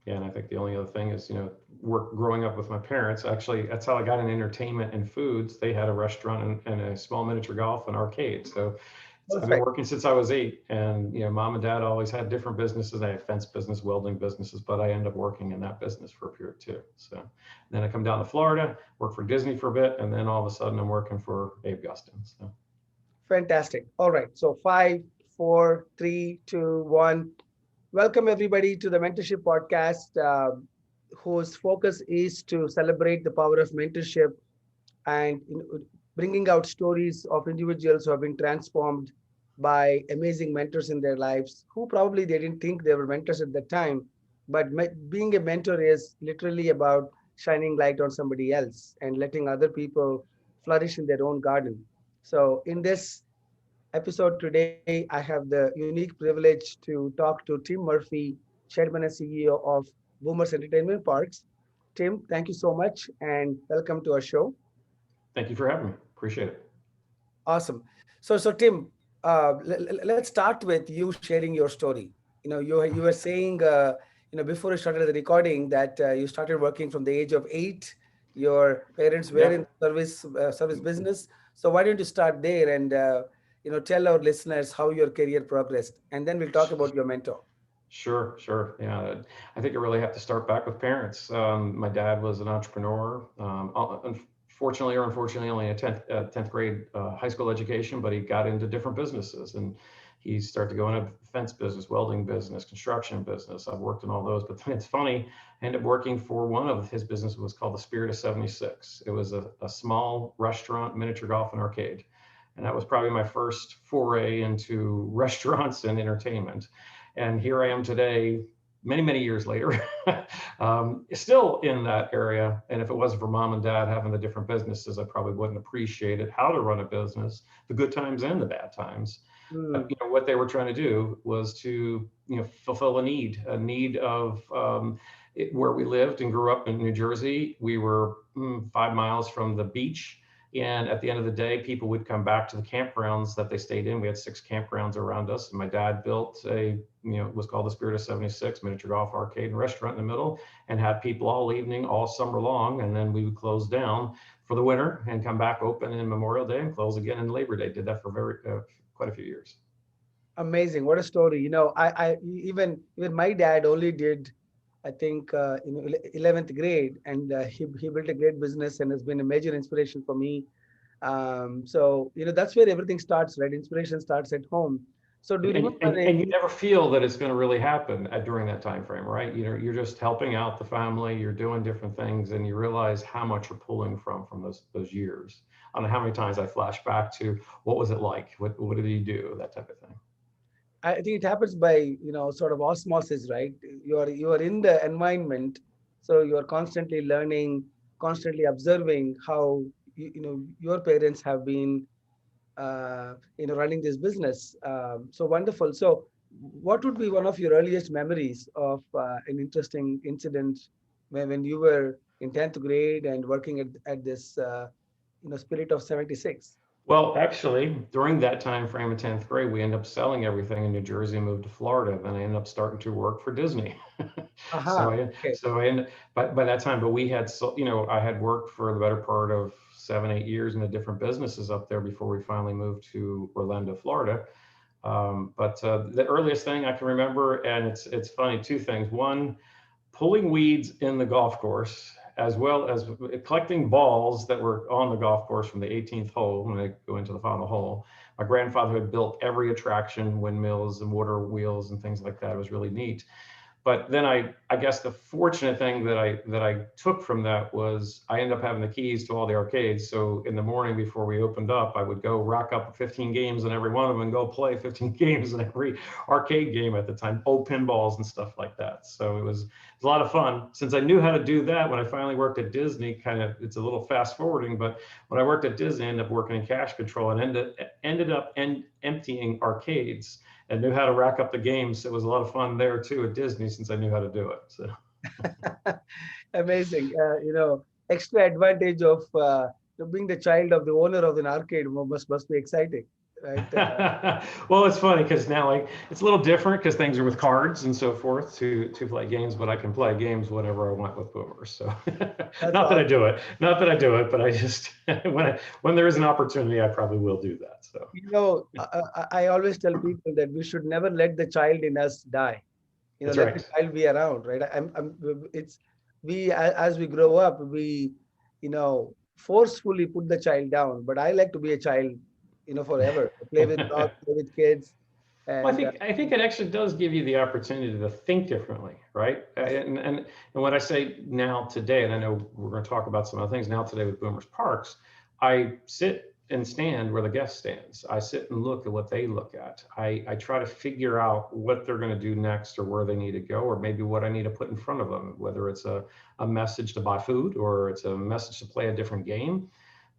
And I think the only other thing is, work growing up with my parents. Actually, that's how I got in entertainment and foods. They had a restaurant and a small miniature golf and arcade. So I've been Perfect. working since I was 8, and mom and dad always had different businesses. I had fence business, welding businesses, but I ended up working in that business for a period too. So then I come down to Florida, work for Disney for a bit, and then all of a sudden I'm working for Abe Gustin. So Fantastic. All right. So 5, 4, 3, 2, 1. Welcome everybody to the Mentorship Podcast, whose focus is to celebrate the power of mentorship and bringing out stories of individuals who have been transformed by amazing mentors in their lives, who probably they didn't think they were mentors at that time. But being a mentor is literally about shining light on somebody else and letting other people flourish in their own garden. So in this episode today, I have the unique privilege to talk to Tim Murphy, Chairman and CEO of Boomers Entertainment Parks. Tim, thank you so much and welcome to our show. thank you for having me. Appreciate it. Awesome. So Tim, let's start with you sharing your story. You were saying, before we started the recording that you started working from the age of 8. Your parents were in Yep. service business. So why don't you start there and tell our listeners how your career progressed, and then we'll talk about your mentor. Sure, sure. Yeah, I think I really have to start back with parents. My dad was an entrepreneur. Unfortunately or unfortunately, only a 10th grade high school education, but he got into different businesses and he started to go into fence business, welding business, construction business. I've worked in all those, but it's funny. I ended up working for one of his businesses was called the Spirit of 76. It was a small restaurant, miniature golf and arcade. And that was probably my first foray into restaurants and entertainment. And here I am today, many, many years later, still in that area. And if it wasn't for mom and dad having the different businesses, I probably wouldn't appreciate it, how to run a business, the good times and the bad times. Hmm. What they were trying to do was to, fulfill a need of where we lived and grew up in New Jersey. We were 5 miles from the beach. And at the end of the day, people would come back to the campgrounds that they stayed in. We had 6 campgrounds around us. And my dad built it was called the Spirit of 76, miniature golf, arcade, and restaurant in the middle, and had people all evening, all summer long. And then we would close down for the winter and come back open in Memorial Day and close again in Labor Day. Did that for quite a few years. Amazing. What a story. I even my dad only did, I think, 11th grade, and he built a great business and has been a major inspiration for me. So that's where everything starts, right? Inspiration starts at home. So do you And, remember and, and you never feel that it's going to really happen during that time frame, right? You're just helping out the family, you're doing different things, and you realize how much you're pulling from those years. I don't know how many times I flash back to what was it like, what did you do, that type of thing. I think it happens by, sort of osmosis, right? You are in the environment, so you are constantly learning, constantly observing how your parents have been running this business. So wonderful. So what would be one of your earliest memories of an interesting incident when you were in 10th grade and working at this Spirit of 76? Well, actually, during that time frame in 10th grade, we ended up selling everything in New Jersey and moved to Florida. Then I ended up starting to work for Disney. so Aha. I, Okay. so I ended, by that time, but we had, so, I had worked for the better part of 7, 8 years in the different businesses up there before we finally moved to Orlando, Florida. But the earliest thing I can remember, and it's funny, 2 things. One, pulling weeds in the golf course, as well as collecting balls that were on the golf course from the 18th hole when they go into the final hole. My grandfather had built every attraction, windmills and water wheels and things like that. It was really neat. But then I guess the fortunate thing that I took from that was I ended up having the keys to all the arcades. So in the morning before we opened up, I would go rack up 15 games in every one of them and go play 15 games in every arcade game at the time, pinballs and stuff like that. So it was a lot of fun. Since I knew how to do that, when I finally worked at Disney, it's a little fast forwarding, but when I worked at Disney, I ended up working in cash control and ended up emptying arcades and knew how to rack up the games. It was a lot of fun there too at Disney since I knew how to do it. So Amazing. Extra advantage of being the child of the owner of an arcade must be exciting. right? Well, it's funny because now like it's a little different because things are with cards and so forth to play games, but I can play games whenever I want with boomers. So That's not that I awesome. do it, not that I do it, but I just when there is an opportunity, I probably will do that. So I always tell people that we should never let the child in us die. that's Let the right. child be around, right? It's as we grow up, we, forcefully put the child down. But I like to be a child, forever. Play with dogs, play with kids, Well, and I think it actually does give you the opportunity to think differently, right? yes. And what I say now today, and I know we're going to talk about some other things now today with Boomers Parks, I sit and stand where the guest stands. I sit and look at what they look at. I try to figure out what they're going to do next or where they need to go, or maybe what I need to put in front of them, whether it's a message to buy food or it's a message to play a different game.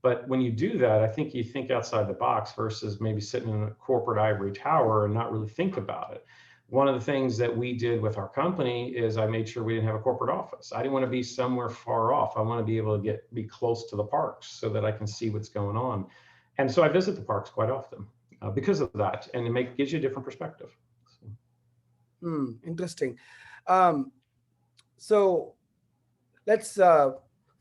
But when you do that, I think you think outside the box versus maybe sitting in a corporate ivory tower and not really think about it. One of the things that we did with our company is I made sure we didn't have a corporate office. I didn't want to be somewhere far off. I want to be able to be close to the parks so that I can see what's going on. And so I visit the parks quite often because of that, and gives you a different perspective. So, Interesting. Um, so let's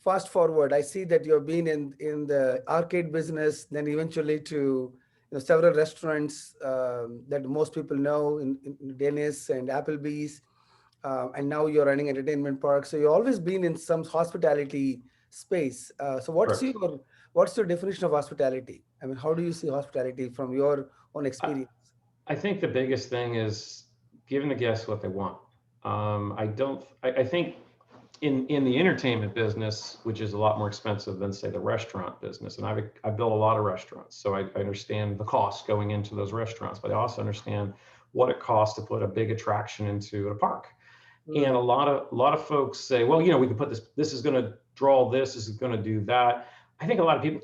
fast forward. I see that you've been in the arcade business, then eventually to several restaurants that most people know in Dennis and Applebee's, and now you're running entertainment parks. So you've always been in some hospitality space. So correct. what's your definition of hospitality? I mean, how do you see hospitality from your own I, experience? I think the biggest thing is giving the guests what they want. I don't. I think in the entertainment business, which is a lot more expensive than say the restaurant business, and I've built a lot of restaurants, so I understand the costs going into those restaurants, but I also understand what it costs to put a big attraction into a park. And Hmm. a lot of folks say, well, we can put this is going to draw this is going to do that. I think a lot of people,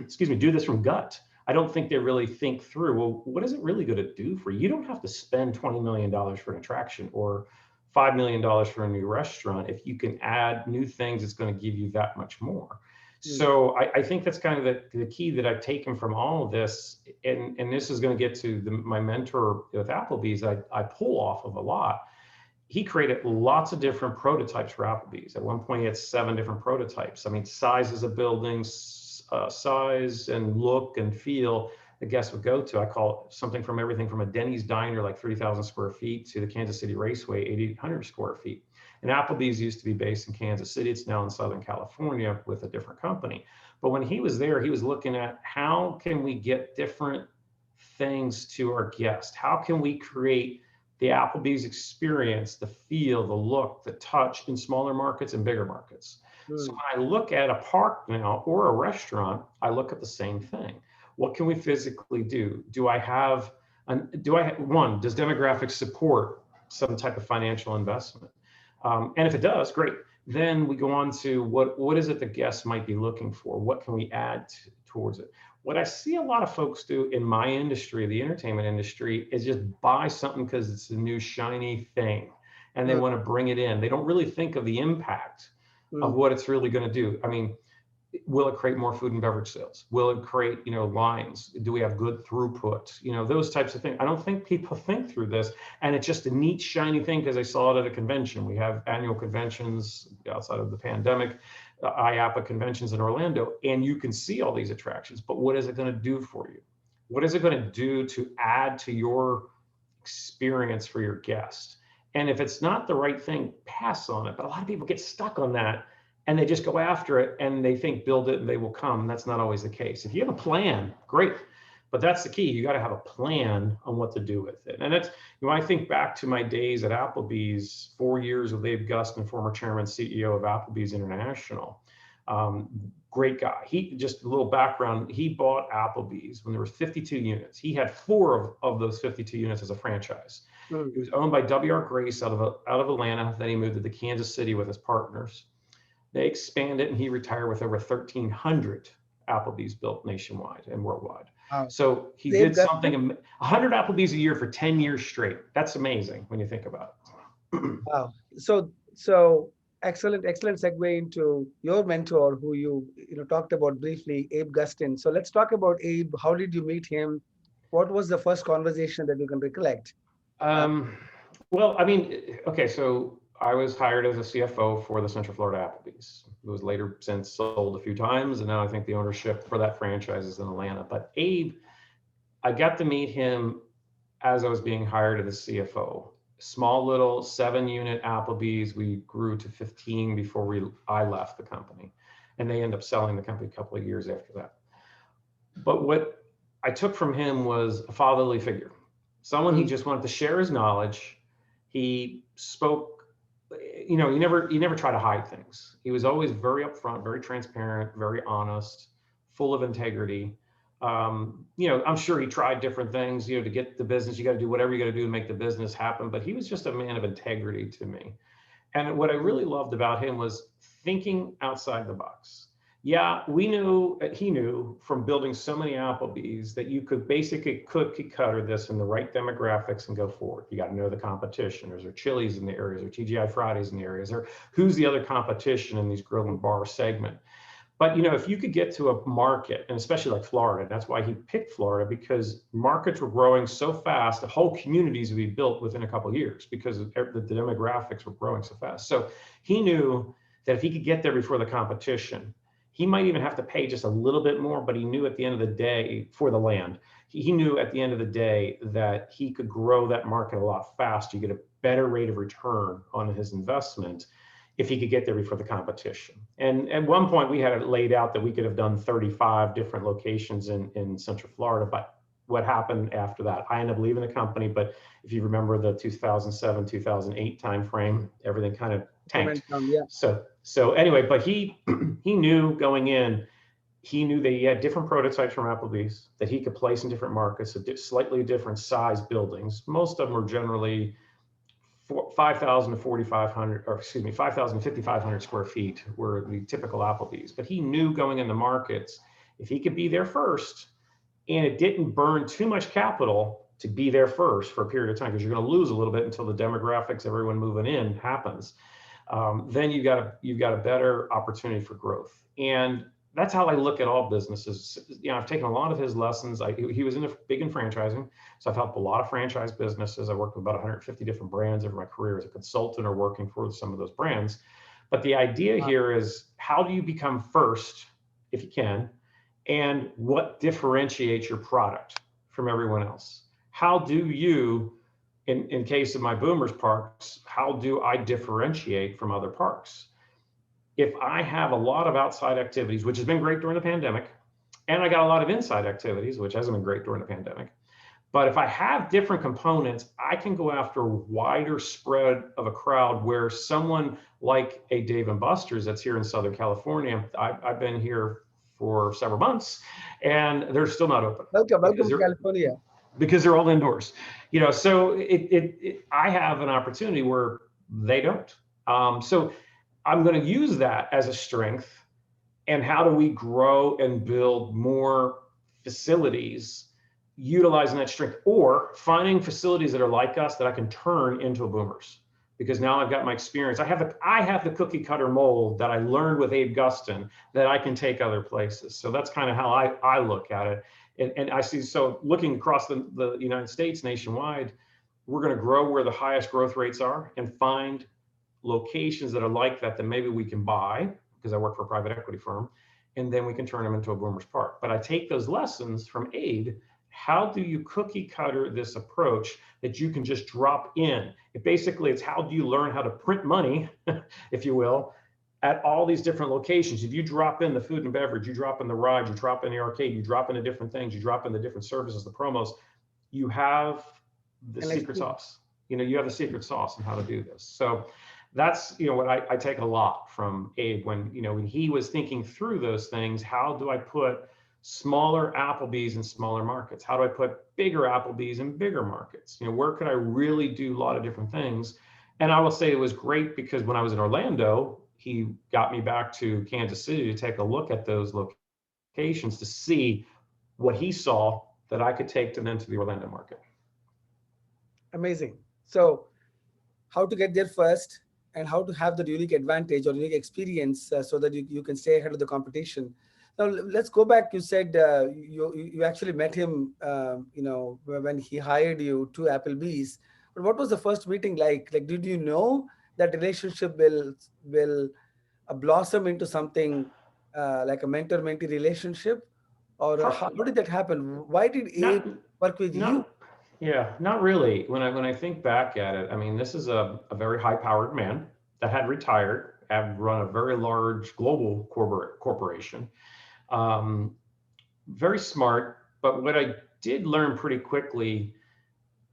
excuse me, do this from gut. I don't think they really think through, well, what is it really going to do for you? You don't have to spend $20 million for an attraction or $5 million for a new restaurant. If you can add new things, it's going to give you that much more. Hmm. So I think that's kind of the key that I've taken from all of this. And this is going to get to my mentor with Applebee's, I pull off of a lot. He created lots of different prototypes for Applebee's. At one point, he had 7 different prototypes. I mean, sizes of buildings, size and look and feel the guests would go to. I call it something from everything from a Denny's diner, like 30,000 square feet, to the Kansas City Raceway, 8,800 square feet. And Applebee's used to be based in Kansas City. It's now in Southern California with a different company. But when he was there, he was looking at how can we get different things to our guests? How can we create the Applebee's experience, the feel, the look, the touch in smaller markets and bigger markets? So Hmm. when I look at a park now or a restaurant, I look at the same thing. What can we physically do? One, does demographics support some type of financial investment? And if it does, great. Then we go on to what is it the guests might be looking for? What can we add towards it? What I see a lot of folks do in my industry, the entertainment industry, is just buy something because it's a new shiny thing and they Hmm. want to bring it in. They don't really think of the impact of Hmm. what it's really going to do. I mean, will it create more food and beverage sales? Will it create, lines? Do we have good throughput? Those types of things. I don't think people think through this, and it's just a neat, shiny thing because they saw it at a convention. We have annual conventions outside of the pandemic, IAPA conventions in Orlando, and you can see all these attractions. But what is it going to do for you? What is it going to do to add to your experience for your guest? And if it's not the right thing, pass on it. But a lot of people get stuck on that and they just go after it and they think build it and they will come. That's not always the case. If you have a plan, great. But that's the key. You got to have a plan on what to do with it. And that's, I think back to my days at Applebee's, 4 years with Abe Gustin, former chairman, CEO of Applebee's International. Great guy. He, just a little background, he bought Applebee's when there was 52 units. He had 4 of those 52 units as a franchise. Hmm. It was owned by W.R. Grace out of Atlanta. Then he moved to Kansas City with his partners. They expanded and he retired with over 1,300 Applebee's built nationwide and worldwide. Wow. So he Dave did Gustin? something, 100 Applebee's a year for 10 years straight. That's amazing when you think about it. Wow. So Excellent segue into your mentor, who you talked about briefly, Abe Gustin. So let's talk about Abe. How did you meet him? What was the first conversation that you can recollect? Uh, Um, well, I mean, okay, so I was hired as a CFO for the Central Florida Applebees. It was later since sold a few times, and now I think the ownership for that franchise is in Atlanta. But Abe, I got to meet him as I was being hired as a CFO. Small little 7-unit Applebee's. We grew to 15 before I left the company, and they ended up selling the company a couple of years after that. But what I took from him was a fatherly figure, someone he mm, just wanted to share his knowledge. He spoke, he never tried to hide things. He was always very upfront, very transparent, very honest, full of integrity. I'm sure he tried different things, to get the business. You got to do whatever you got to do to make the business happen. But he was just a man of integrity to me. And what I mm, really loved about him was thinking outside the box. Yeah, he knew from building so many Applebee's that you could basically cookie cutter this in the right demographics and go forward. You got to know the competition. Is there Chili's in the areas, or TGI Fridays in the areas, or who's the other competition in these grill and bar segment? But if you could get to a market, and especially like Florida, that's why he picked Florida, because markets were growing so fast, the whole communities would be built within a couple of years because the demographics were growing so fast. So he knew that if he could get there before the competition, he might even have to pay just a little bit more, but he knew at the end of the day for the land, he knew at the end of the day that he could grow that market a lot faster. You get a better rate of return on his investment if he could get there before the competition. And at one point we had it laid out that we could have done 35 different locations in Central Florida, but what happened after that? I ended up leaving the company, but if you remember the 2007, 2008 timeframe, everything kind of tanked. went down, yeah. So anyway, but he he knew going in, he knew that he had different prototypes from Applebee's that he could place in different markets, slightly different size buildings. Most of them were generally 5,000 to 4,500, or excuse me, 5,000 to 5,500 square feet were the typical Applebee's. But he knew going in the markets, if he could be there first, and it didn't burn too much capital to be there first for a period of time, because you're going to lose a little bit until the demographics, everyone moving in happens. Then you've got a better opportunity for growth. And that's how I look at all businesses. I've taken a lot of his lessons. He was big in franchising, so I've helped a lot of franchise businesses. I worked with about 150 different brands over my career as a consultant or working for some of those brands. But the idea here is, how do you become first, if you can, and what differentiates your product from everyone else? How do you, in case of my Boomers parks, how do I differentiate from other parks? If I have a lot of outside activities, which has been great during the pandemic, and I got a lot of inside activities, which hasn't been great during the pandemic, but if I have different components, I can go after a wider spread of a crowd, where someone like a Dave & Buster's that's here in Southern California, I've been here for several months, and they're still not open. Welcome to California. Because they're all indoors. So I have an opportunity where they don't. So I'm going to use that as a strength. And how do we grow and build more facilities utilizing that strength, or finding facilities that are like us that I can turn into a Boomers? Because now I've got my experience. I have the cookie cutter mold that I learned with Abe Gustin that I can take other places. So that's kind of how I look at it. And I see, so looking across the United States nationwide, we're going to grow where the highest growth rates are and find locations that are like that maybe we can buy, because I work for a private equity firm, and then we can turn them into a Boomers Park. But I take those lessons from Abe. How do you cookie cutter this approach that you can just drop in? It's how do you learn how to print money, if you will, at all these different locations? If you drop in the food and beverage, you drop in the ride, you drop in the arcade, you drop into different things, you drop in the different services, the promos, you have the secret sauce. You have the secret sauce on how to do this. So that's what I take a lot from Abe when he was thinking through those things. How do I put smaller Applebee's in smaller markets? How do I put bigger Applebee's in bigger markets? Where could I really do a lot of different things? And I will say it was great, because when I was in Orlando, he got me back to Kansas City to take a look at those locations to see what he saw that I could take to the Orlando market. Amazing. So how to get there first, and how to have the unique advantage or unique experience so that you can stay ahead of the competition. Now let's go back. You said you actually met him, when he hired you to Applebee's. But what was the first meeting like? Like, did you know that relationship will blossom into something like a mentor-mentee relationship, or how did that happen? Why did Abe Not, work with you? not, yeah, not really. When I think back at it, I mean, this is a very high-powered man that had retired, had run a very large global corporation. Um, Very smart, but what I did learn pretty quickly,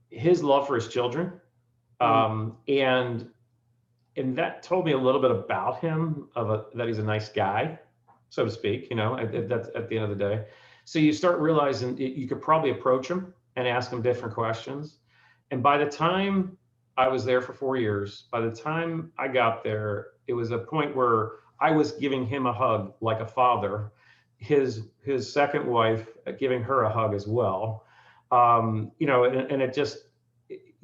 his love for his children, Mm, and that told me a little bit about him, that he's a nice guy, so to speak. That's at the end of the day. So you start realizing you could probably approach him and ask him different questions. And by the time I was there for 4 years, by the time I got there, it was a point where I was giving him a hug like a father, his second wife giving her a hug as well. And it just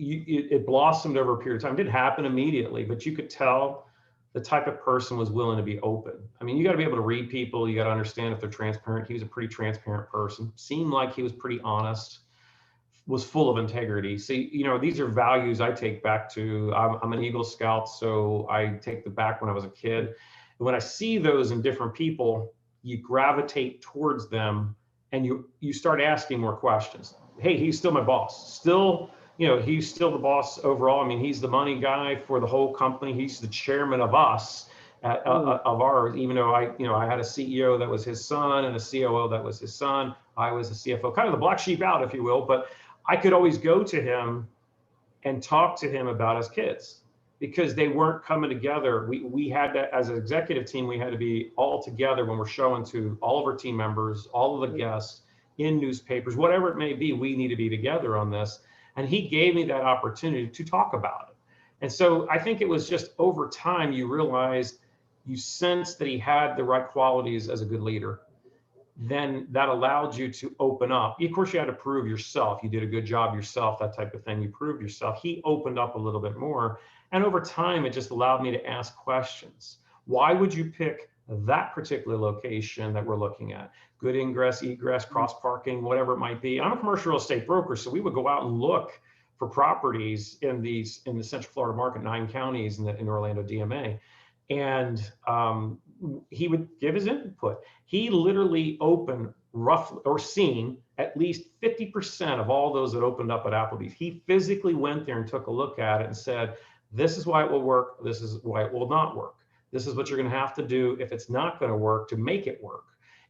it blossomed over a period of time. It didn't happen immediately, but you could tell the type of person was willing to be open. I mean, you got to be able to read people. You got to understand if they're transparent. He was a pretty transparent person. Seemed like he was pretty honest. Was full of integrity. So, these are values I take back to. I'm an Eagle Scout, so I take the back when I was a kid. And when I see those in different people, you gravitate towards them, and you start asking more questions. Hey, he's still my boss. Still, he's still the boss overall. I mean, he's the money guy for the whole company. He's the chairman of us, mm, of ours. Even though I had a CEO that was his son and a COO that was his son. I was a CFO, kind of the black sheep out, if you will. But I could always go to him and talk to him about his kids because they weren't coming together. We had to, as an executive team, we had to be all together when we're showing to all of our team members, all of the mm. guests in newspapers, whatever it may be, we need to be together on this. And he gave me that opportunity to talk about it. And so I think it was just over time, you realized, you sensed that he had the right qualities as a good leader. Then that allowed you to open up. Of course, you had to prove yourself. You did a good job yourself, that type of thing. You proved yourself. He opened up a little bit more. And over time, it just allowed me to ask questions. Why would you pick that particular location that we're looking at? Good ingress, egress, cross parking, whatever it might be. I'm a commercial real estate broker, so we would go out and look for properties in the Central Florida market, 9 counties in Orlando DMA. And he would give his input. He literally opened roughly, or seen at least 50% of all those that opened up at Applebee's. He physically went there and took a look at it and said, this is why it will work. This is why it will not work. This is what you're going to have to do if it's not going to work to make it work.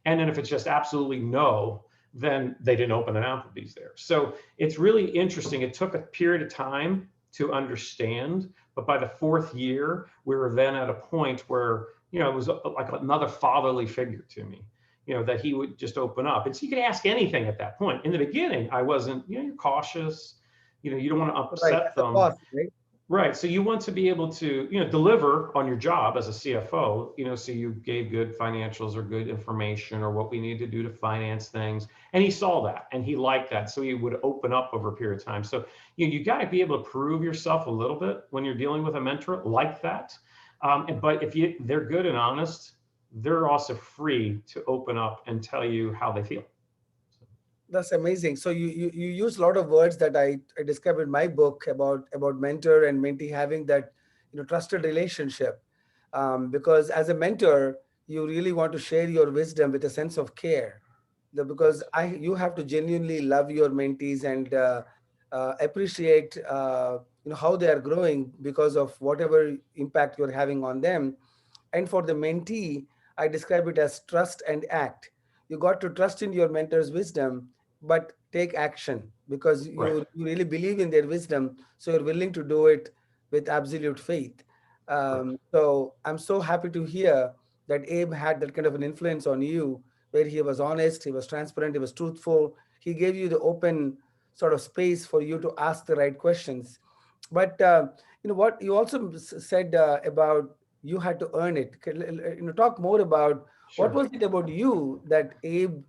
And then if it's just absolutely no, then they didn't open an Applebee's there. So it's really interesting. It took a period of time to understand, but by the fourth year, we were then at a point where, it was like another fatherly figure to me, that he would just open up. And so you could ask anything at that point. In the beginning, I wasn't, you're cautious, you don't want to Right, upset as a them. boss, right? Right. So you want to be able to, deliver on your job as a CFO, so you gave good financials or good information or what we need to do to finance things. And he saw that and he liked that. So he would open up over a period of time. So you got to be able to prove yourself a little bit when you're dealing with a mentor like that. But if they're good and honest, they're also free to open up and tell you how they feel. That's amazing. So you use a lot of words that I describe in my book about mentor and mentee having that trusted relationship. Because as a mentor, you really want to share your wisdom with a sense of care. Because Yes. you have to genuinely love your mentees and appreciate how they are growing because of whatever impact you're having on them. And for the mentee, I describe it as trust and act. You got to trust in your mentor's wisdom, but take action because Right. you really believe in their wisdom. So you're willing to do it with absolute faith. Correct. So I'm so happy to hear that Abe had that kind of an influence on you, where he was honest, he was transparent, he was truthful. He gave you the open sort of space for you to ask the right questions. But what you also said about you had to earn it. Talk more about what Sure. was it about you that Abe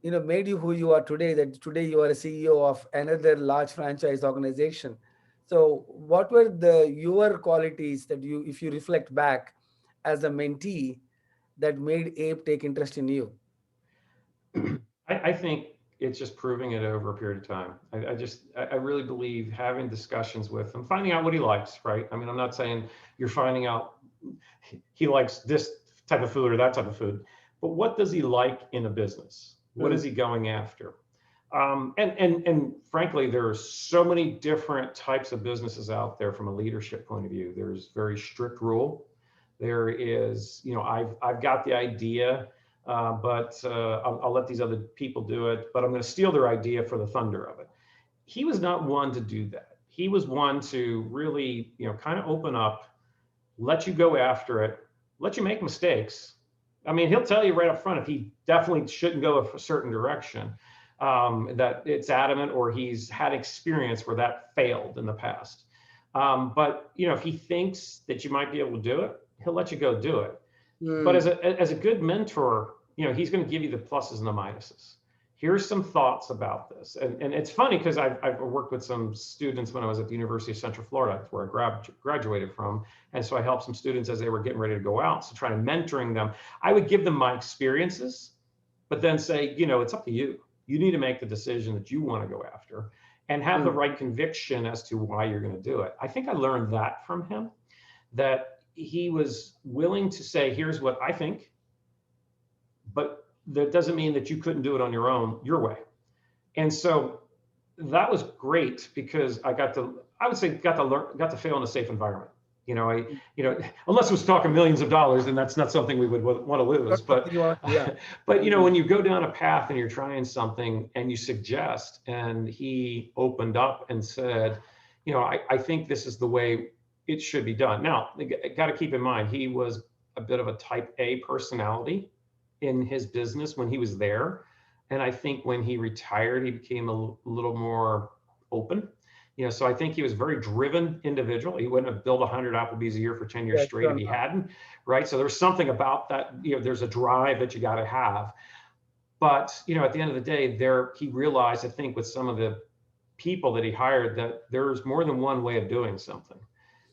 made you who you are today, that today you are a CEO of another large franchise organization. So what were the your qualities that you, if you reflect back as a mentee, that made Abe take interest in you? I think it's just proving it over a period of time. I really believe having discussions with him, finding out what he likes, right? I mean, I'm not saying you're finding out he likes this type of food or that type of food, but what does he like in a business? What is Mm, he going after? And frankly, there are so many different types of businesses out there from a leadership point of view. There's very strict rule. There is, I've got the idea, but I'll let these other people do it. But I'm going to steal their idea for the thunder of it. He was not one to do that. He was one to really, kind of open up, let you go after it, let you make mistakes. I mean, he'll tell you right up front if he definitely shouldn't go a certain direction, that it's adamant or he's had experience where that failed in the past. But if he thinks that you might be able to do it, he'll let you go do it. But mm, as a good mentor, he's going to give you the pluses and the minuses. Here's some thoughts about this. And it's funny because I've worked with some students when I was at the University of Central Florida. That's where I graduated from. And so I helped some students as they were getting ready to go out. So trying to mentoring them, I would give them my experiences, but then say, it's up to you. You need to make the decision that you want to go after and have the mm, right conviction as to why you're going to do it. I think I learned that from him, that he was willing to say, here's what I think, but that doesn't mean that you couldn't do it on your own, your way. And so that was great because I would say, got to fail in a safe environment. mm. Unless it was talking millions of dollars, then that's not something we would want to lose. Not But, something you want, yeah. but Mm, when you go down a path and you're trying something and you suggest, and he opened up and said, I think this is the way it should be done. Now, got to keep in mind, he was a bit of a type A personality in his business when he was there. And I think when he retired, he became a little more open. So I think he was a very driven individual. He wouldn't have built 100 Applebee's a year for 10 years yeah, straight sure if he not. hadn't, right? So there's something about that, there's a drive that you got to have. But, at the end of the day, he realized, I think, with some of the people that he hired, that there's more than one way of doing something. Mm,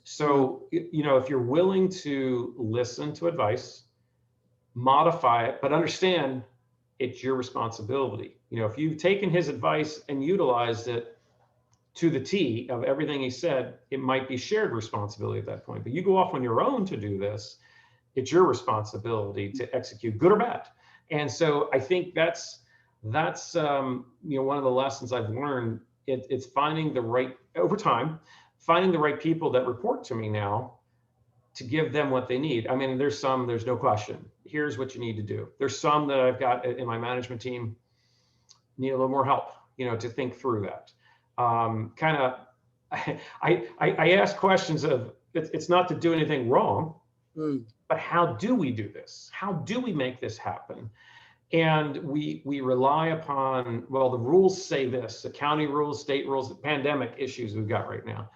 So, if you're willing to listen to advice, modify it, but understand it's your responsibility. If you've taken his advice and utilized it to the T of everything he said, it might be shared responsibility at that point. But you go off on your own to do this, it's your responsibility to execute, good or bad. And so I think that's one of the lessons I've learned. It's finding the right, over time, finding the right people that report to me now to give them what they need. I mean, there's no question. Here's what you need to do. There's some that I've got in my management team need a little more help, to think through that. Kind of, I ask questions of, it's not to do anything wrong, mm, but how do we do this? How do we make this happen? And we rely upon, well, the rules say this, the county rules, state rules, the pandemic issues we've got right now.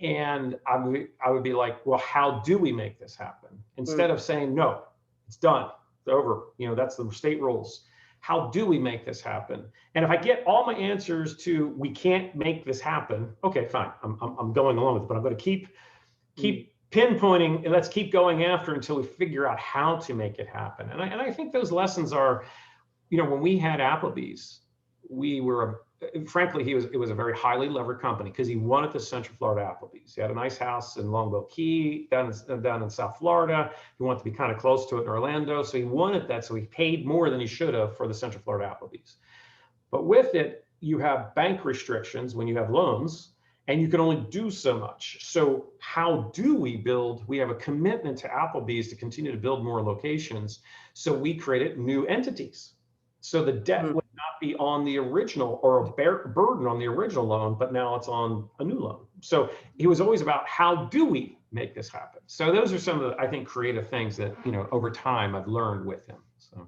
And I would be like, well, how do we make this happen? Instead mm, of saying, no, it's done, it's over. That's the state rules. How do we make this happen? And if I get all my answers to, we can't make this happen, okay, fine. I'm going along with it, but I'm going to mm. keep pinpointing and let's keep going after until we figure out how to make it happen. And I think those lessons are, when we had Applebee's, we were, frankly, it was a very highly levered company because he wanted the Central Florida Applebee's. He had a nice house in Longboat Key, down in South Florida. He wanted to be kind of close to it in Orlando. So he wanted that. So he paid more than he should have for the Central Florida Applebee's. But with it, you have bank restrictions when you have loans, and you can only do so much. So how do we build? We have a commitment to Applebee's to continue to build more locations. So we created new entities. So the debt Mm. would not be on the original or a burden on the original loan, but now it's on a new loan. So he was always about, how do we make this happen? So those are some of the, I think, creative things that, over time I've learned with him. So.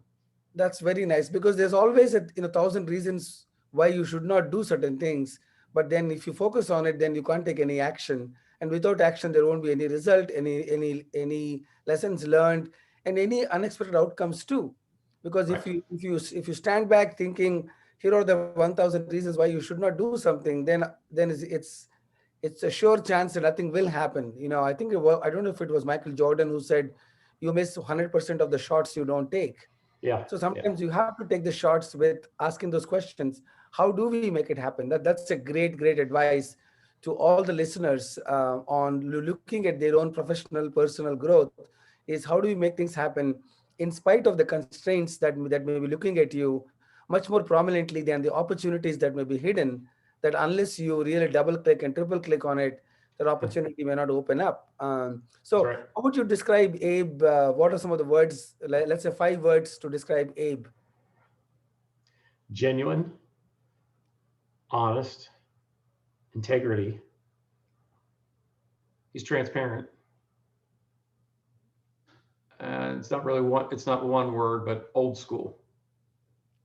That's very nice, because there's always a thousand reasons why you should not do certain things. But then if you focus on it, then you can't take any action. And without action, there won't be any result, any lessons learned, and any unexpected outcomes too. Because Right. if you stand back thinking here are the 1,000 reasons why you should not do something, then it's a sure chance that nothing will happen. I think I don't know if it was Michael Jordan who said, "You miss 100% of the shots you don't take." Yeah, So yeah. sometimes you have to take the shots with asking those questions. How do we make it happen? That's a great advice to all the listeners on looking at their own professional personal growth. Is how do we make things happen in spite of the constraints that may be looking at you much more prominently than the opportunities that may be hidden. That unless you really double click and triple click on it, that opportunity may not open up. That's So right. how would you describe Abe? What are some of the words, let's say 5 words to describe Abe? Genuine, honest, integrity. He's transparent. And it's not one word, but old school.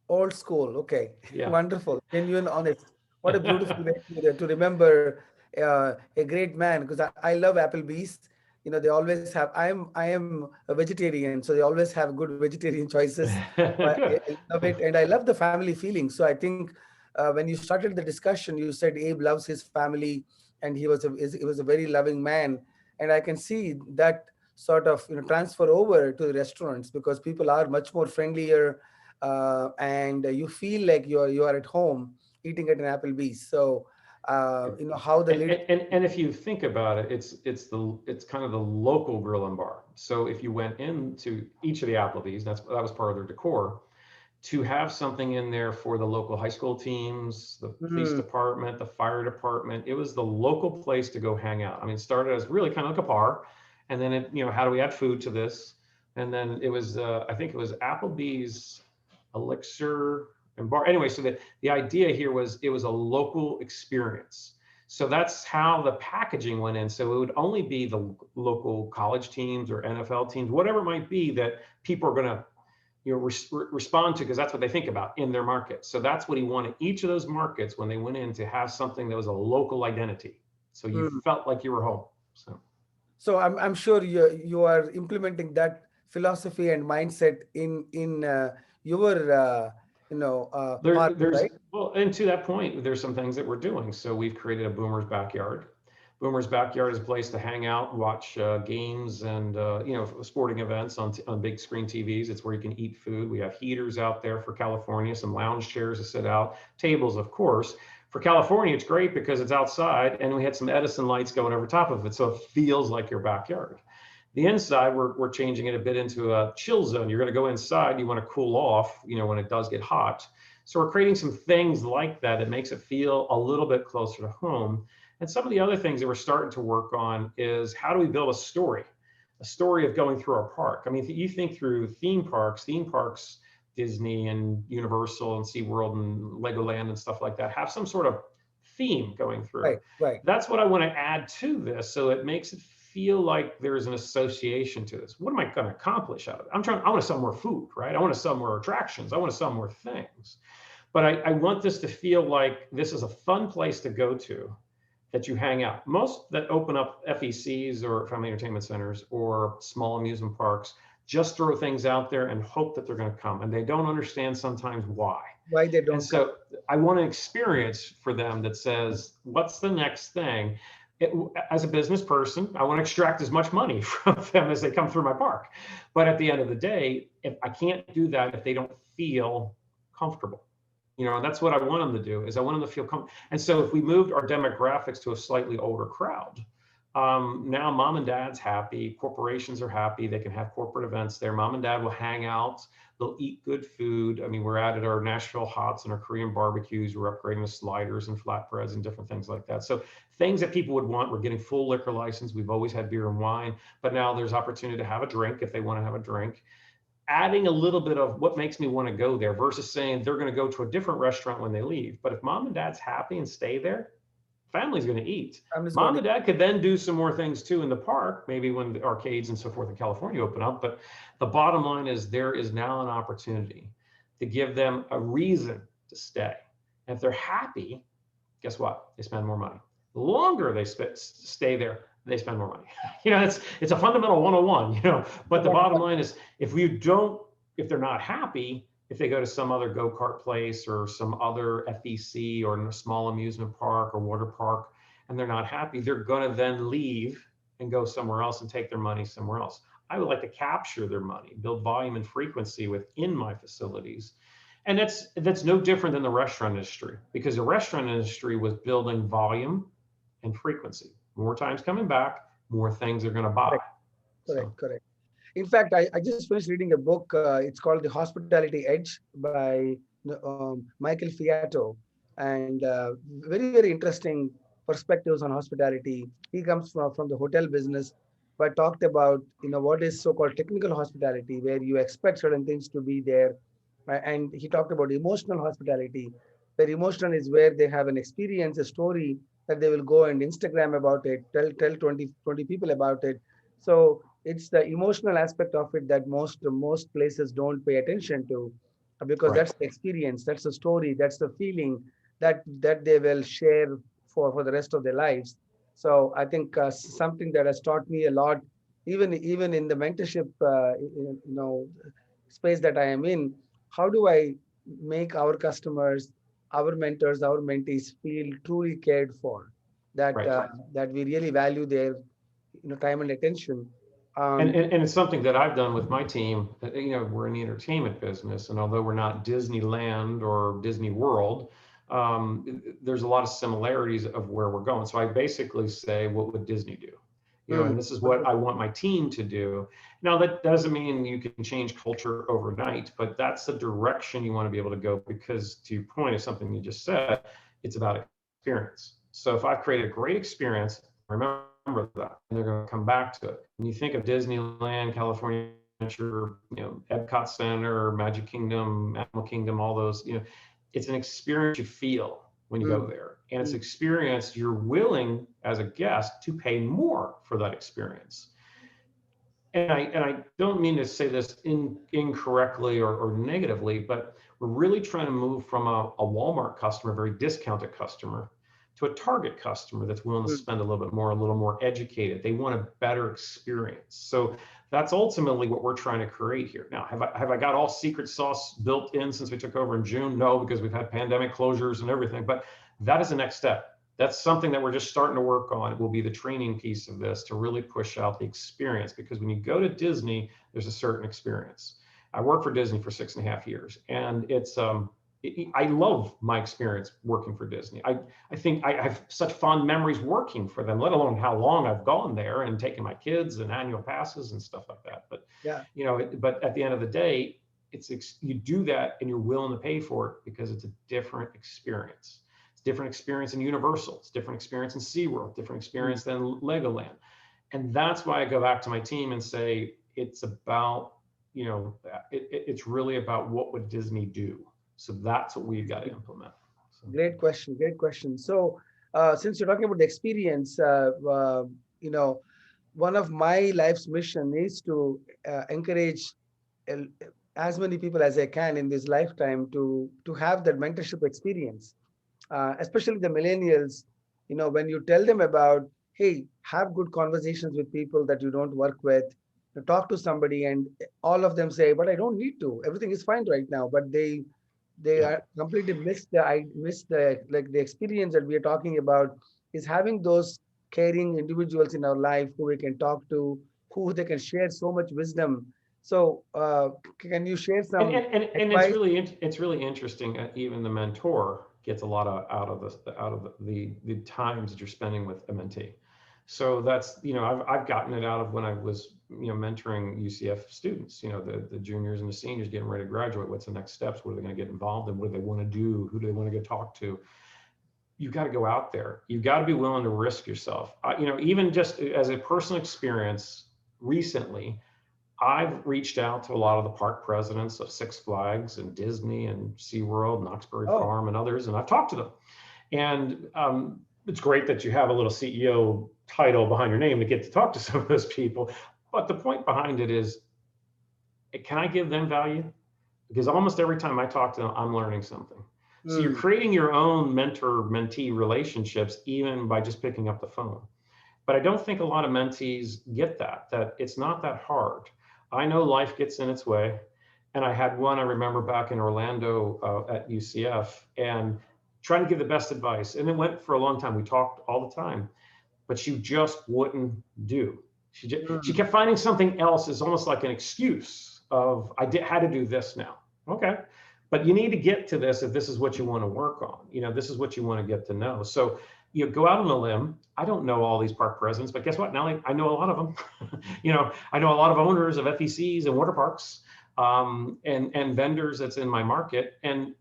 Old school. Okay. Yeah. Wonderful. Genuine, honest. What a beautiful way to remember a great man, because I love Applebee's. They always have, I am a vegetarian, so they always have good vegetarian choices. So I Good. love it. And I love the family feeling. So I think when you started the discussion, you said Abe loves his family and he was a very loving man. And I can see that sort of transfer over to the restaurants, because people are much more friendlier, and you feel like you are at home eating at an Applebee's. So how the leader. And if you think about it, it's kind of the local grill and bar. So if you went into each of the Applebee's, that was part of their decor, to have something in there for the local high school teams, the police Hmm, department, the fire department. It was the local place to go hang out. I mean, it started as really kind of like a bar, and then how do we add food to this? And then it was, I think it was Applebee's Elixir and bar. Anyway, so the idea here was it was a local experience. So that's how the packaging went in. So it would only be the local college teams or NFL teams, whatever it might be, that people are going to respond to, because that's what they think about in their market. So that's what he wanted each of those markets, when they went in, to have something that was a local identity, so you hmm. felt like you were home. So So I'm sure you are implementing that philosophy and mindset in your park, there's, right? well, and to that point, there's some things that we're doing. So we've created a Boomer's Backyard. Boomer's Backyard is a place to hang out, watch games, and sporting events on big screen TVs. It's where you can eat food. We have heaters out there for California, some lounge chairs to sit out, tables, of course. For California, it's great because it's outside, and we had some Edison lights going over top of it, so it feels like your backyard. The inside, we're changing it a bit into a chill zone. You're going to go inside, you want to cool off, when it does get hot. So we're creating some things like that that makes it feel a little bit closer to home. And some of the other things that we're starting to work on is, how do we build a story of going through our park? I mean, if you think through theme parks, Disney and Universal and SeaWorld and Legoland and stuff like that, have some sort of theme going through. Right, right. That's what I want to add to this, so it makes it feel like there's an association to this. What am I going to accomplish out of it? I want to sell more food, right? I want to sell more attractions. I want to sell more things. But I want this to feel like this is a fun place to go to, that you hang out. Most that open up FECs, or family entertainment centers, or small amusement parks, just throw things out there and hope that they're going to come. And they don't understand sometimes why. Why they And don't come? so I want an experience for them that says, what's the next thing? As a business person, I want to extract as much money from them as they come through my park. But at the end of the day, if I can't do that if they don't feel comfortable. And that's what I want them to do, is I want them to feel comfortable. And so if we moved our demographics to a slightly older crowd, now mom and dad's happy, corporations are happy, they can have corporate events there. Mom and dad will hang out, they'll eat good food. I mean, we're at our Nashville hots and our Korean barbecues, we're upgrading the sliders and flatbreads and different things like that. So things that people would want, we're getting full liquor license. We've always had beer and wine, but now there's opportunity to have a drink if they want to have a drink. Adding a little bit of what makes me want to go there, versus saying they're going to go to a different restaurant when they leave. But if mom and dad's happy and stay there, family's going to eat. I'm just going Mom to. and dad could then do some more things too in the park, maybe when the arcades and so forth in California open up. But the bottom line is, there is now an opportunity to give them a reason to stay. And if they're happy, guess what? They spend more money. The longer they stay there, they spend more money. It's a fundamental 101, but the bottom line is, if they're not happy, if they go to some other go-kart place or some other FEC or a small amusement park or water park, and they're not happy, they're going to then leave and go somewhere else and take their money somewhere else. I would like to capture their money, build volume and frequency within my facilities. And that's no different than the restaurant industry, because the restaurant industry was building volume and frequency. More times coming back, more things they're going to buy. Correct, So, correct. In fact, I just finished reading a book. It's called The Hospitality Edge by Michael Fiato, and very, very interesting perspectives on hospitality. He comes from the hotel business, but talked about what is so-called technical hospitality, where you expect certain things to be there, and he talked about emotional hospitality, where emotional is where they have an experience, a story that they will go and Instagram about it, tell 20 people about it. So it's the emotional aspect of it that most places don't pay attention to, because right. that's the experience, that's the story, that's the feeling that they will share for the rest of their lives. So I think something that has taught me a lot, even in the mentorship space that I am in. How do I make our customers, our mentors, our mentees feel truly cared for, that Right. that we really value their time and attention. And it's something that I've done with my team. We're in the entertainment business, and although we're not Disneyland or Disney World, there's a lot of similarities of where we're going. So I basically say, what would Disney do? And this is what I want my team to do. Now, that doesn't mean you can change culture overnight, but that's the direction you want to be able to go, because to your point of something you just said, it's about experience. So if I create a great experience, remember that, and they're going to come back to it. When you think of Disneyland, California Adventure, Epcot Center, Magic Kingdom, Animal Kingdom, all those, it's an experience you feel when you go there. And it's experience you're willing as a guest to pay more for that experience. And I don't mean to say this incorrectly or negatively, but we're really trying to move from a Walmart customer, a very discounted customer, to a Target customer that's willing to spend a little bit more, a little more educated. They want a better experience. So that's ultimately what we're trying to create here. Now, have I got all secret sauce built in since we took over in June? No, because we've had pandemic closures and everything, but that is the next step. That's something that we're just starting to work on. It will be the training piece of this to really push out the experience, because when you go to Disney, there's a certain experience. I worked for Disney for 6.5 years, and I love my experience working for Disney. I think I have such fond memories working for them, let alone how long I've gone there and taken my kids and annual passes and stuff like that. But Yeah, but at the end of the day, you do that and you're willing to pay for it because it's a different experience. It's different experience in Universal. It's different experience in SeaWorld, different experience than Legoland. And that's why I go back to my team and say, it's about, it's really about what would Disney do? So that's what we've got to implement. So. great question. Great question. So, since you're talking about the experience, one of my life's mission is to encourage uh, as many people as I can in this lifetime to have that mentorship experience, especially the millennials. When you tell them about, hey, have good conversations with people that you don't work with, talk to somebody, and all of them say, but I don't need to. Everything is fine right now. But they Yeah. are completely miss the like the experience that we are talking about is having those caring individuals in our life who we can talk to, who they can share so much wisdom. So can you share And some and, and, and advice? it's really interesting. Even the mentor gets a lot out of the times that you're spending with a mentee. So that's I've gotten it out of when I was mentoring UCF students. The juniors and the seniors getting ready to graduate. What's the next steps? What are they going to get involved in? What do they want to do? Who do they want to go talk to? You've got to go out there. You've got to be willing to risk yourself. Even just as a personal experience recently, I've reached out to a lot of the park presidents of Six Flags and Disney and SeaWorld, Knoxbury Oh, Farm, and others, and I've talked to them. And it's great that you have a little CEO title behind your name to get to talk to some of those people. But the point behind it is, can I give them value? Because almost every time I talk to them, I'm learning something. So you're creating your own mentor-mentee relationships, even by just picking up the phone. But I don't think a lot of mentees get that it's not that hard. I know life gets in its way. And I had one, I remember back in Orlando at UCF, and trying to give the best advice. And it went for a long time. We talked all the time, but she just wouldn't do. She Mm. kept finding something else as almost like an excuse of, had to do this now. Okay. But you need to get to this if this is what you want to work on. This is what you want to get to know. So go out on a limb. I don't know all these park presidents, but guess what? Now I know a lot of them. I know a lot of owners of FECs and water parks, and vendors that's in my market. And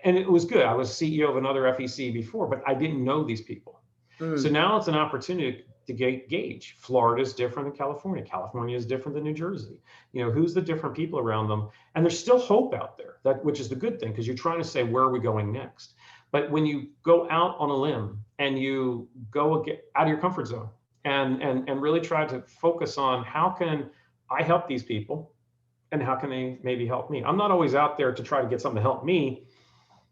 it was good. I was CEO of another FEC before, but I didn't know these people. So Mm. now it's an opportunity to gauge. Florida is different than California. California is different than New Jersey. Who's the different people around them? And there's still hope out there, which is the good thing, because you're trying to say, where are we going next? But when you go out on a limb and you go out of your comfort zone and really try to focus on, how can I help these people and how can they maybe help me? I'm not always out there to try to get something to help me.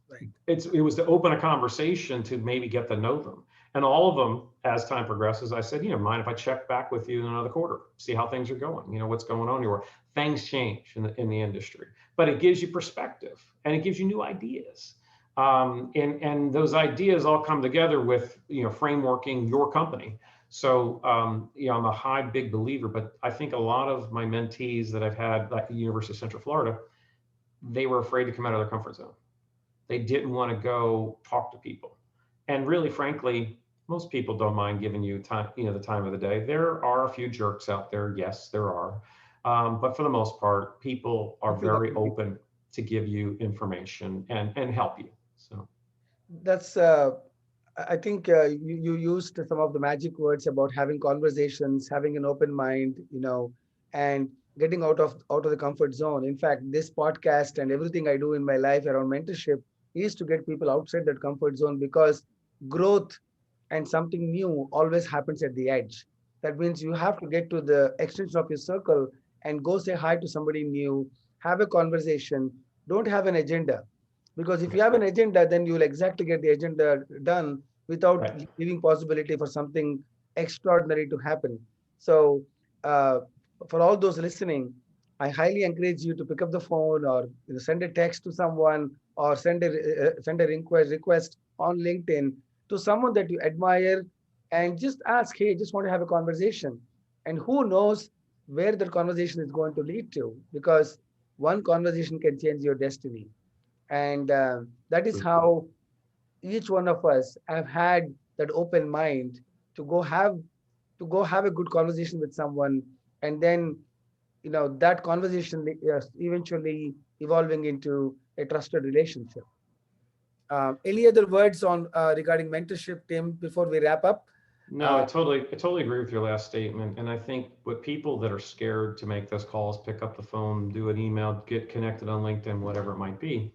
Right. It was to open a conversation to maybe get to know them. And all of them, as time progresses, I said, mind if I check back with you in another quarter, see how things are going, what's going on here. Things change in the industry, but it gives you perspective and it gives you new ideas. And those ideas all come together with, frameworking your company. So, I'm a big believer, but I think a lot of my mentees that I've had, like the University of Central Florida, they were afraid to come out of their comfort zone. They didn't want to go talk to people. And really, frankly, most people don't mind giving you time, the time of the day. There are a few jerks out there. Yes, there are. But for the most part, people are very open to give you information and help you. So That's I think you used some of the magic words about having conversations, having an open mind, and getting out of the comfort zone. In fact, this podcast and everything I do in my life around mentorship is to get people outside that comfort zone, because growth and something new always happens at the edge. That means you have to get to the extension of your circle and go say hi to somebody new, have a conversation. Don't have an agenda, because if you have an agenda, then you will exactly get the agenda done without right. giving possibility for something extraordinary to happen. So uh, for all those listening, I highly encourage you to pick up the phone, or send a text to someone, or send a request on LinkedIn to someone that you admire, and just ask, hey, just want to have a conversation. And who knows where the conversation is going to lead to, because one conversation can change your destiny. And that is how each one of us have had that open mind to go have a good conversation with someone, and then that conversation eventually evolving into a trusted relationship. Any other words on regarding mentorship, Tim, before we wrap up? No, uh, I totally agree with your last statement. And I think with people that are scared to make those calls, pick up the phone, do an email, get connected on LinkedIn, whatever it might be,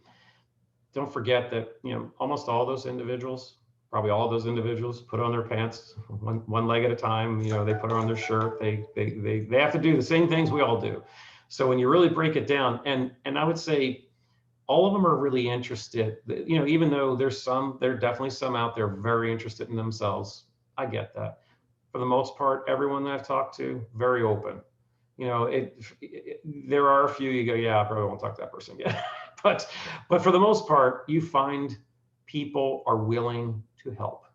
don't forget that, almost all those individuals, probably all those individuals, put on their pants one leg at a time. They put on their shirt. They have to do the same things we all do. So when you really break it down, and I would say all of them are really interested, even though there are definitely some out there very interested in themselves. I get that. For the most part, everyone that I've talked to, very open. There are a few you go, yeah, I probably won't talk to that person again. but for the most part, you find people are willing to help.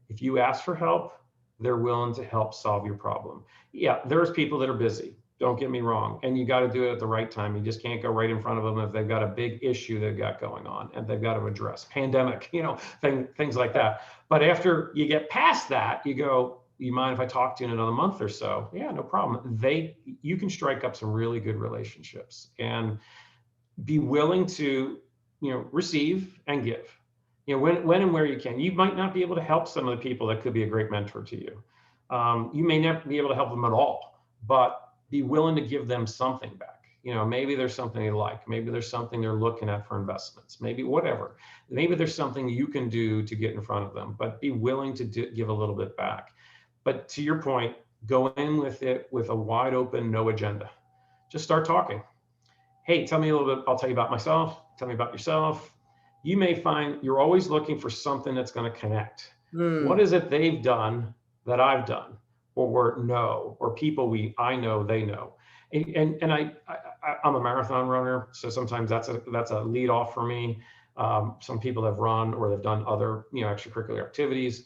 If you ask for help, they're willing to help solve your problem. Yeah, there's people that are busy. Don't get me wrong. And you got to do it at the right time. You just can't go right in front of them if they've got a big issue they've got going on and they've got to address. Pandemic, things like that. But after you get past that, you go, you mind if I talk to you in another month or so? Yeah, no problem. You can strike up some really good relationships and be willing to, receive and give. When and where you can. You might not be able to help some of the people that could be a great mentor to you. You may never be able to help them at all, but be willing to give them something back. Maybe there's something they like. Maybe there's something they're looking at for investments. Maybe whatever. Maybe there's something you can do to get in front of them, but be willing to give a little bit back. But to your point, go in with it with a wide open, no agenda. Just start talking. Hey, tell me a little bit. I'll tell you about myself. Tell me about yourself. You may find you're always looking for something that's going to connect. What is it they've done that I've done, or people I know they know, and I'm a marathon runner, so sometimes that's a lead off for me. Some people have run or they've done other, extracurricular activities.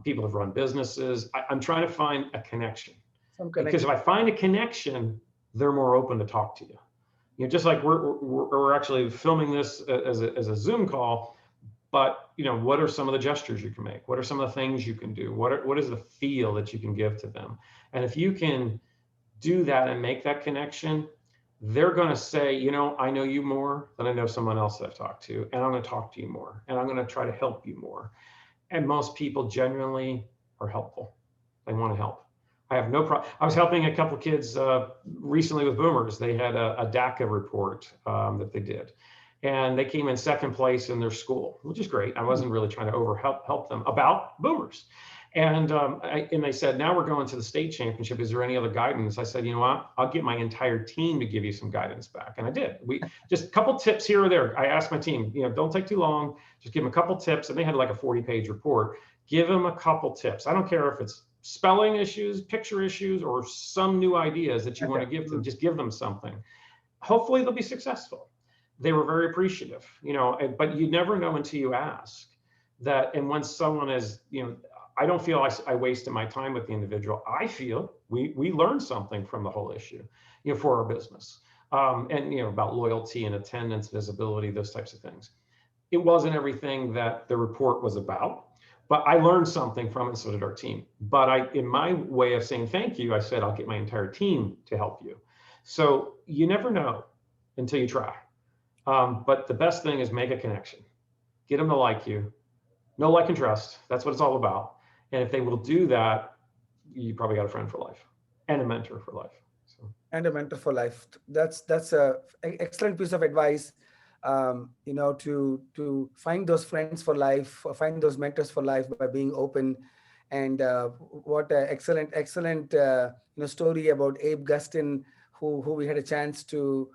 People have run businesses. I'm trying to find a connection, Some because if I connection. find a connection, they're more open to talk to you. Just like we're actually filming this as a Zoom call, but what are some of the gestures you can make? What are some of the things you can do? What is the feel that you can give to them? And if you can do that and make that connection, they're going to say, I know you more than I know someone else that I've talked to, and I'm going to talk to you more, and I'm going to try to help you more. And most people genuinely are helpful. They want to help. I have no problem. I was helping a couple of kids recently with Boomers. They had a DACA report that they did, and they came in second place in their school, which is great. I wasn't really trying to help them about Boomers. And and they said, now we're going to the state championship. Is there any other guidance? I said, you know what? I'll get my entire team to give you some guidance back. And I did. We just a couple tips here or there. I asked my team, don't take too long. Just give them a couple tips. And they had like a 40-page report. Give them a couple tips. I don't care if it's spelling issues, picture issues, or some new ideas that you want to give them. Just give them something. Hopefully they'll be successful. They were very appreciative, but you never know until you ask that. And when someone is, I don't feel I wasted my time with the individual. I feel we learned something from the whole issue, for our business, and about loyalty and attendance, visibility, those types of things. It wasn't everything that the report was about, but I learned something from it. So did our team. But in my way of saying thank you, I said I'll get my entire team to help you. So you never know until you try. But the best thing is make a connection, get them to like you, know, like, and trust. That's what it's all about. And if they will do that, you probably got a friend for life and a mentor for life. So. And a mentor for life. That's a excellent piece of advice. To find those friends for life, or find those mentors for life by being open. And what an excellent story about Abe Gustin, who we had a chance to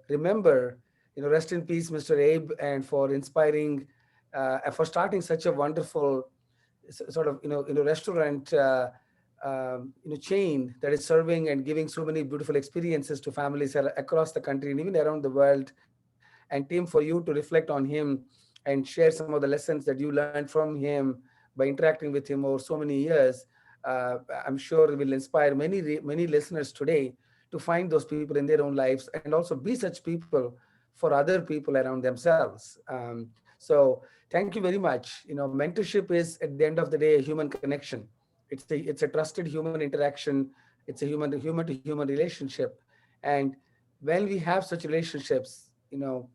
remember. Rest in peace, Mr. Abe, and for inspiring, for starting such a wonderful sort of restaurant chain that is serving and giving so many beautiful experiences to families across the country and even around the world. And Tim, for you to reflect on him and share some of the lessons that you learned from him by interacting with him over so many years, I'm sure it will inspire many listeners today to find those people in their own lives and also be such people for other people around themselves. So thank you very much. Mentorship is at the end of the day a human connection. It's a trusted human interaction. It's a human to human relationship. And when we have such relationships,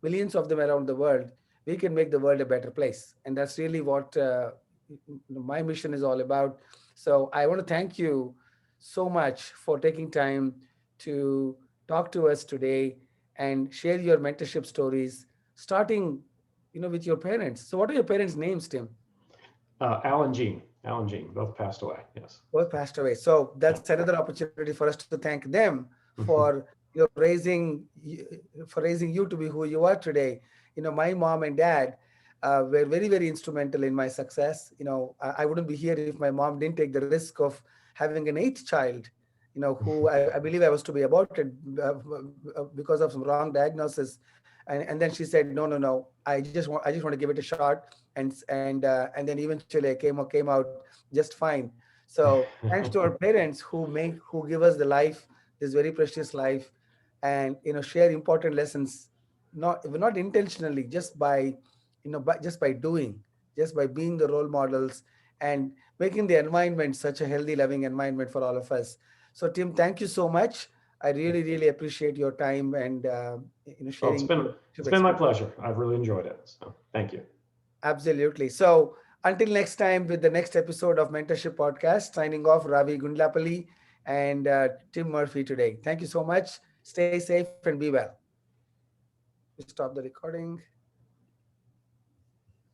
millions of them around the world, we can make the world a better place. And that's really what my mission is all about. So I want to thank you so much for taking time to talk to us today and share your mentorship stories, starting, with your parents. So what are your parents' names, Tim? Alan Jean, both passed away. Yes. Both passed away. So Yeah. that's another opportunity for us to thank them for raising you to be who you are today. My mom and dad were very, very instrumental in my success. I wouldn't be here if my mom didn't take the risk of having an eighth child, who I believe I was to be aborted because of some wrong diagnosis. And then she said, no, no, no, I just want to give it a shot. And then eventually I came out just fine. So thanks to our parents who give us the life, this very precious life, and share important lessons, not intentionally, just by doing, just by being the role models and making the environment such a healthy, loving environment for all of us. So Tim, thank you so much. I really, really appreciate your time and Well, sharing your it's been my experience. pleasure. I've really enjoyed it. So thank you. Absolutely. So until next time with the next episode of Mentorship Podcast, signing off, Ravi Gundlapalli and Tim Murphy today. Thank you so much. Stay safe and be well. We stop the recording.